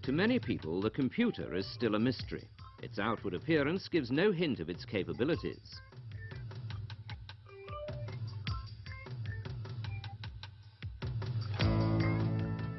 To many people, the computer is still a mystery. Its outward appearance gives no hint of its capabilities.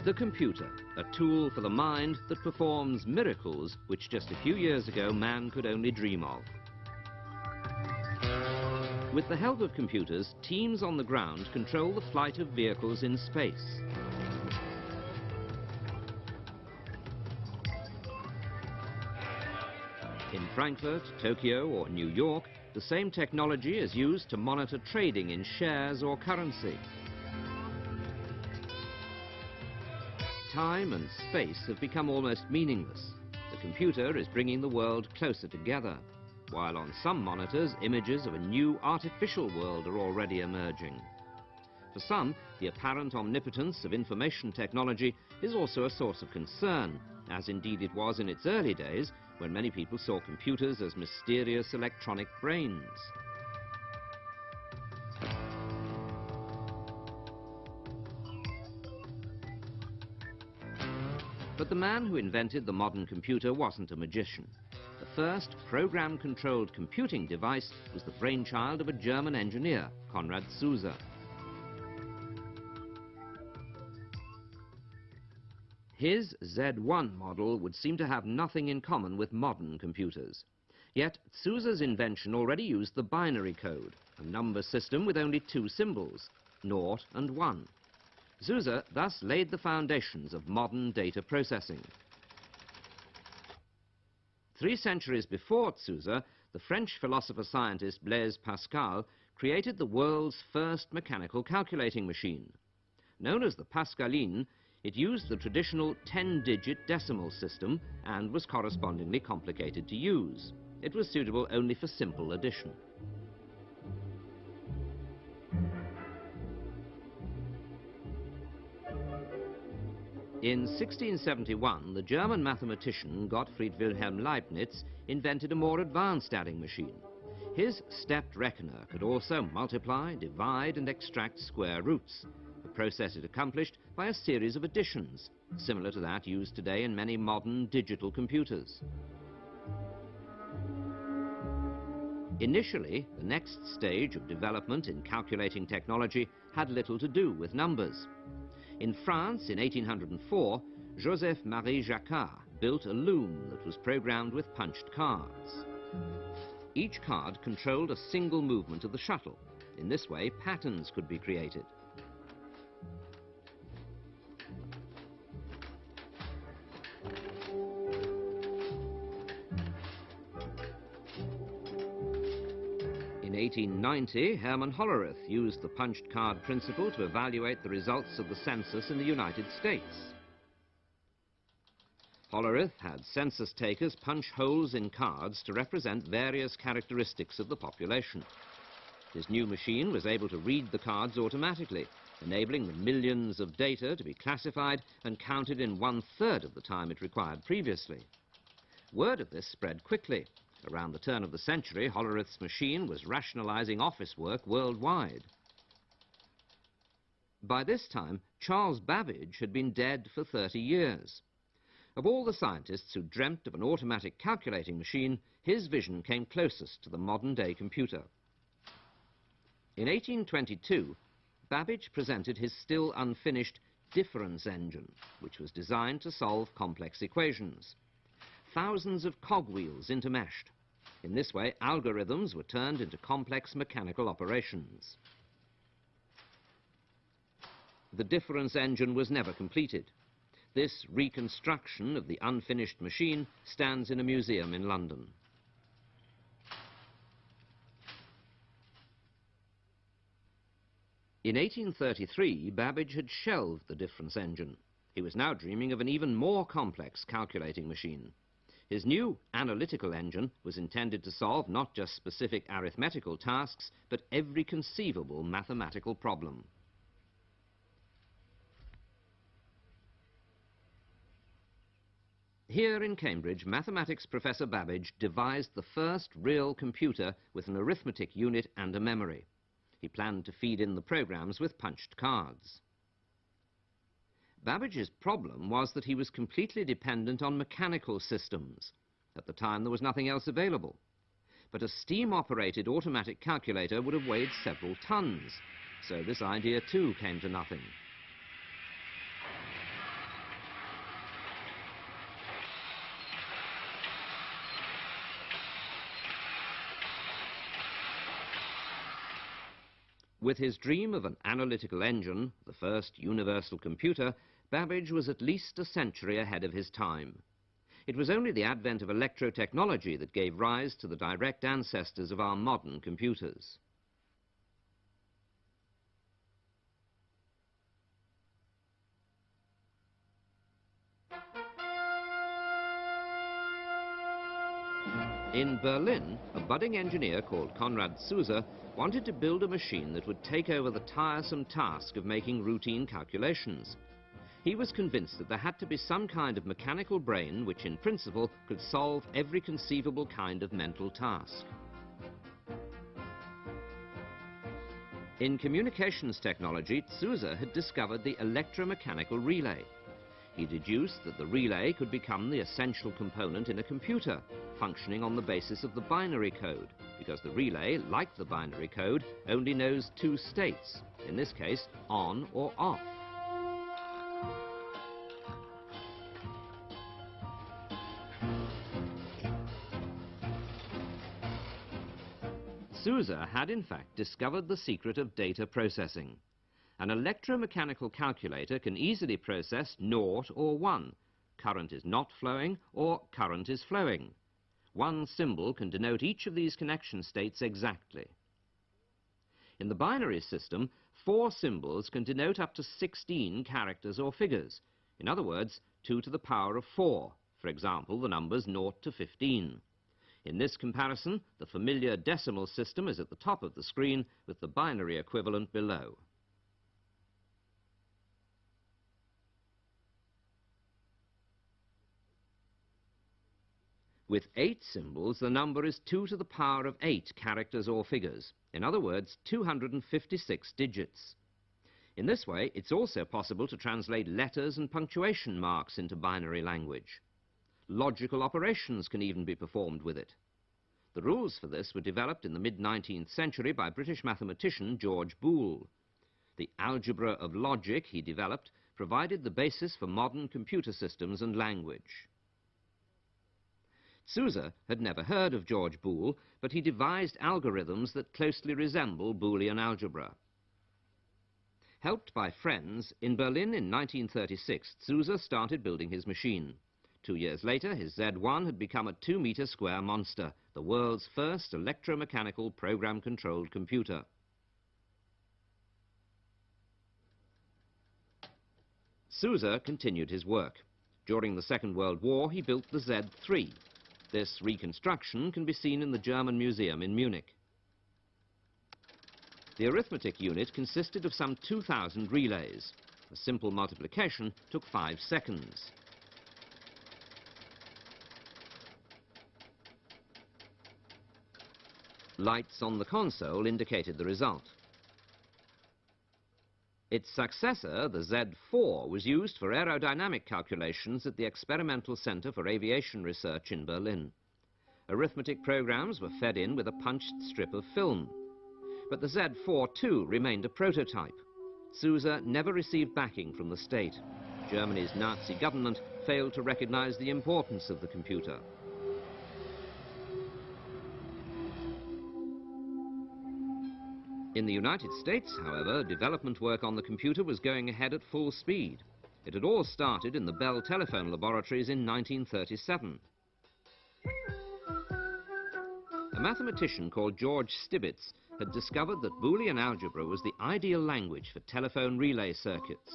The computer, a tool for the mind that performs miracles which just a few years ago man could only dream of. With the help of computers, teams on the ground control the flight of vehicles in space. In Frankfurt, Tokyo or New York, the same technology is used to monitor trading in shares or currency. Time and space have become almost meaningless. The computer is bringing the world closer together, while on some monitors, images of a new artificial world are already emerging. For some, the apparent omnipotence of information technology is also a source of concern, as indeed it was in its early days, when many people saw computers as mysterious electronic brains. But the man who invented the modern computer wasn't a magician. The first program-controlled computing device was the brainchild of a German engineer, Konrad Zuse. His Z1 model would seem to have nothing in common with modern computers. Yet Zuse's invention already used the binary code, a number system with only two symbols, 0 and 1. Zuse thus laid the foundations of modern data processing. 3 centuries before Zuse, the French philosopher-scientist Blaise Pascal created the world's first mechanical calculating machine. Known as the Pascaline, it used the traditional 10-digit decimal system and was correspondingly complicated to use. It was suitable only for simple addition. In 1671, the German mathematician Gottfried Wilhelm Leibniz invented a more advanced adding machine. His stepped reckoner could also multiply, divide, and extract square roots, a process it accomplished by a series of additions, similar to that used today in many modern digital computers. Initially, the next stage of development in calculating technology had little to do with numbers. In France, in 1804, Joseph-Marie Jacquard built a loom that was programmed with punched cards. Each card controlled a single movement of the shuttle. In this way, patterns could be created. In 1890, Hermann Hollerith used the punched card principle to evaluate the results of the census in the United States. Hollerith had census takers punch holes in cards to represent various characteristics of the population. His new machine was able to read the cards automatically, enabling the millions of data to be classified and counted in 1/3 of the time it required previously. Word of this spread quickly. Around the turn of the century, Hollerith's machine was rationalizing office work worldwide. By this time, Charles Babbage had been dead for 30 years. Of all the scientists who dreamt of an automatic calculating machine, his vision came closest to the modern-day computer. In 1822, Babbage presented his still unfinished difference engine, which was designed to solve complex equations. Thousands of cogwheels intermeshed. In this way, algorithms were turned into complex mechanical operations. The difference engine was never completed. This reconstruction of the unfinished machine stands in a museum in London. In 1833, Babbage had shelved the difference engine. He was now dreaming of an even more complex calculating machine. His new analytical engine was intended to solve not just specific arithmetical tasks, but every conceivable mathematical problem. Here in Cambridge, mathematics professor Babbage devised the first real computer with an arithmetic unit and a memory. He planned to feed in the programs with punched cards. Babbage's problem was that he was completely dependent on mechanical systems. At the time, there was nothing else available. But a steam-operated automatic calculator would have weighed several tons, so this idea too came to nothing. With his dream of an analytical engine, the first universal computer, Babbage was at least a century ahead of his time. It was only the advent of electrotechnology that gave rise to the direct ancestors of our modern computers. In Berlin, a budding engineer called Konrad Zuse wanted to build a machine that would take over the tiresome task of making routine calculations. He was convinced that there had to be some kind of mechanical brain which, in principle, could solve every conceivable kind of mental task. In communications technology, Zuse had discovered the electromechanical relay. He deduced that the relay could become the essential component in a computer, functioning on the basis of the binary code, because the relay, like the binary code, only knows two states, in this case, on or off. Zuse had, in fact, discovered the secret of data processing. An electromechanical calculator can easily process 0 or 1. Current is not flowing or current is flowing. One symbol can denote each of these connection states exactly. In the binary system, 4 symbols can denote up to 16 characters or figures. In other words, 2 to the power of 4, for example, the numbers 0 to 15. In this comparison, the familiar decimal system is at the top of the screen with the binary equivalent below. With 8 symbols, the number is 2 to the power of 8 characters or figures. In other words, 256 digits. In this way, it's also possible to translate letters and punctuation marks into binary language. Logical operations can even be performed with it. The rules for this were developed in the mid-19th century by British mathematician George Boole. The algebra of logic he developed provided the basis for modern computer systems and language. Zuse had never heard of George Boole, but he devised algorithms that closely resemble Boolean algebra. Helped by friends, in Berlin in 1936, Zuse started building his machine. 2 years later, his Z1 had become a 2-meter square monster, the world's first electromechanical program-controlled computer. Zuse continued his work. During the Second World War, he built the Z3. This reconstruction can be seen in the German Museum in Munich. The arithmetic unit consisted of some 2,000 relays. A simple multiplication took 5 seconds. Lights on the console indicated the result. Its successor, the Z4, was used for aerodynamic calculations at the Experimental Center for Aviation Research in Berlin. Arithmetic programs were fed in with a punched strip of film. But the Z4 too remained a prototype. Zuse never received backing from the state. Germany's Nazi government failed to recognize the importance of the computer. In the United States, however, development work on the computer was going ahead at full speed. It had all started in the Bell telephone laboratories in 1937. A mathematician called George Stibitz had discovered that Boolean algebra was the ideal language for telephone relay circuits.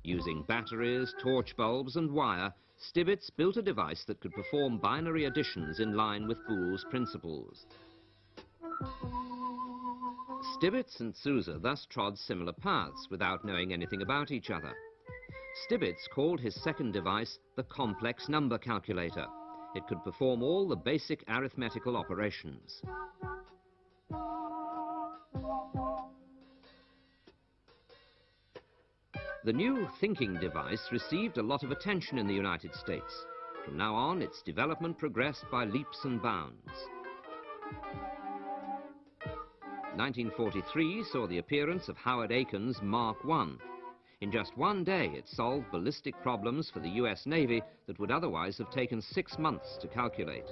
Using batteries, torch bulbs and wire, Stibitz built a device that could perform binary additions in line with Boole's principles. Stibitz and Zuse thus trod similar paths without knowing anything about each other. Stibitz called his second device the complex number calculator. It could perform all the basic arithmetical operations. The new thinking device received a lot of attention in the United States. From now on, its development progressed by leaps and bounds. 1943 saw the appearance of Howard Aiken's Mark I. In just one day, it solved ballistic problems for the US Navy that would otherwise have taken 6 months to calculate.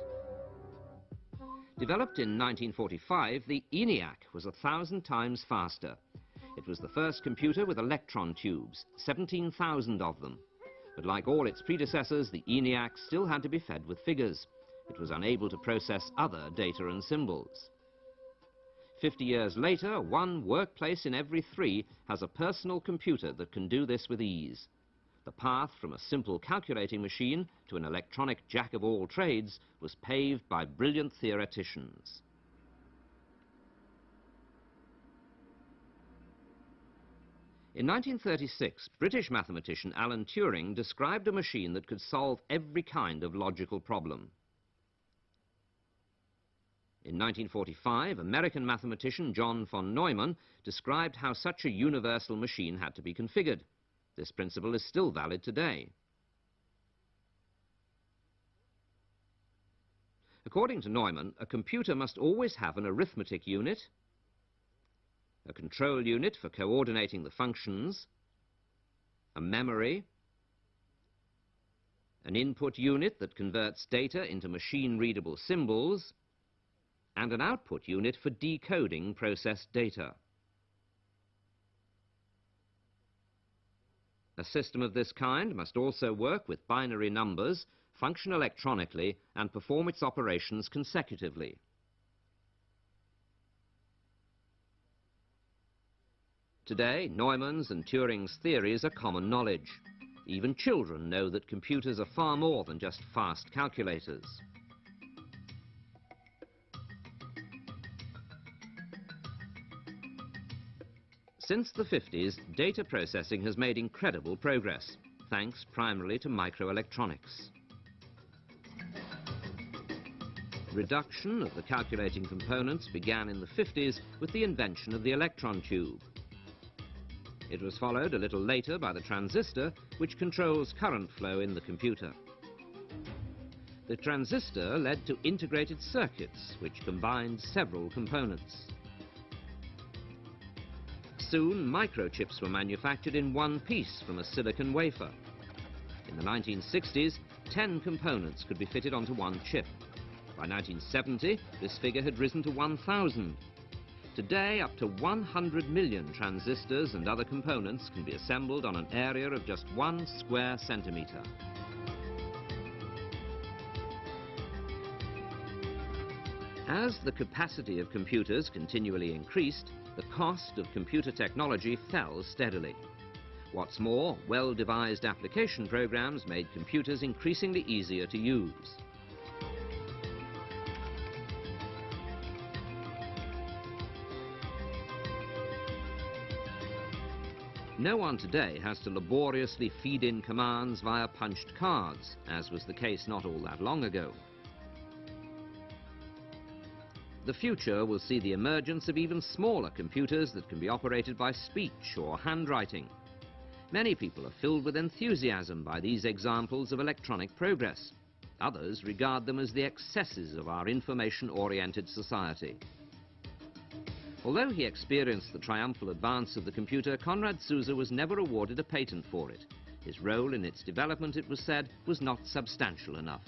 Developed in 1945, the ENIAC was 1,000 times faster. It was the first computer with electron tubes, 17,000 of them. But like all its predecessors, the ENIAC still had to be fed with figures. It was unable to process other data and symbols. 50 years later, 1 workplace in every 3 has a personal computer that can do this with ease. The path from a simple calculating machine to an electronic jack-of-all-trades was paved by brilliant theoreticians. In 1936, British mathematician Alan Turing described a machine that could solve every kind of logical problem. In 1945, American mathematician John von Neumann described how such a universal machine had to be configured. This principle is still valid today. According to Neumann, a computer must always have an arithmetic unit, a control unit for coordinating the functions, a memory, an input unit that converts data into machine-readable symbols, and an output unit for decoding processed data. A system of this kind must also work with binary numbers, function electronically, and perform its operations consecutively. Today, Neumann's and Turing's theories are common knowledge. Even children know that computers are far more than just fast calculators. Since the 50s, data processing has made incredible progress, thanks primarily to microelectronics. Reduction of the calculating components began in the 50s with the invention of the electron tube. It was followed a little later by the transistor, which controls current flow in the computer. The transistor led to integrated circuits, which combined several components. Soon, microchips were manufactured in one piece from a silicon wafer. In the 1960s, 10 components could be fitted onto one chip. By 1970, this figure had risen to 1,000. Today, up to 100 million transistors and other components can be assembled on an area of just 1 square centimeter. As the capacity of computers continually increased, the cost of computer technology fell steadily. What's more, well-devised application programs made computers increasingly easier to use. No one today has to laboriously feed in commands via punched cards, as was the case not all that long ago. The future will see the emergence of even smaller computers that can be operated by speech or handwriting. Many people are filled with enthusiasm by these examples of electronic progress. Others regard them as the excesses of our information-oriented society. Although he experienced the triumphal advance of the computer, Konrad Zuse was never awarded a patent for it. His role in its development, it was said, was not substantial enough.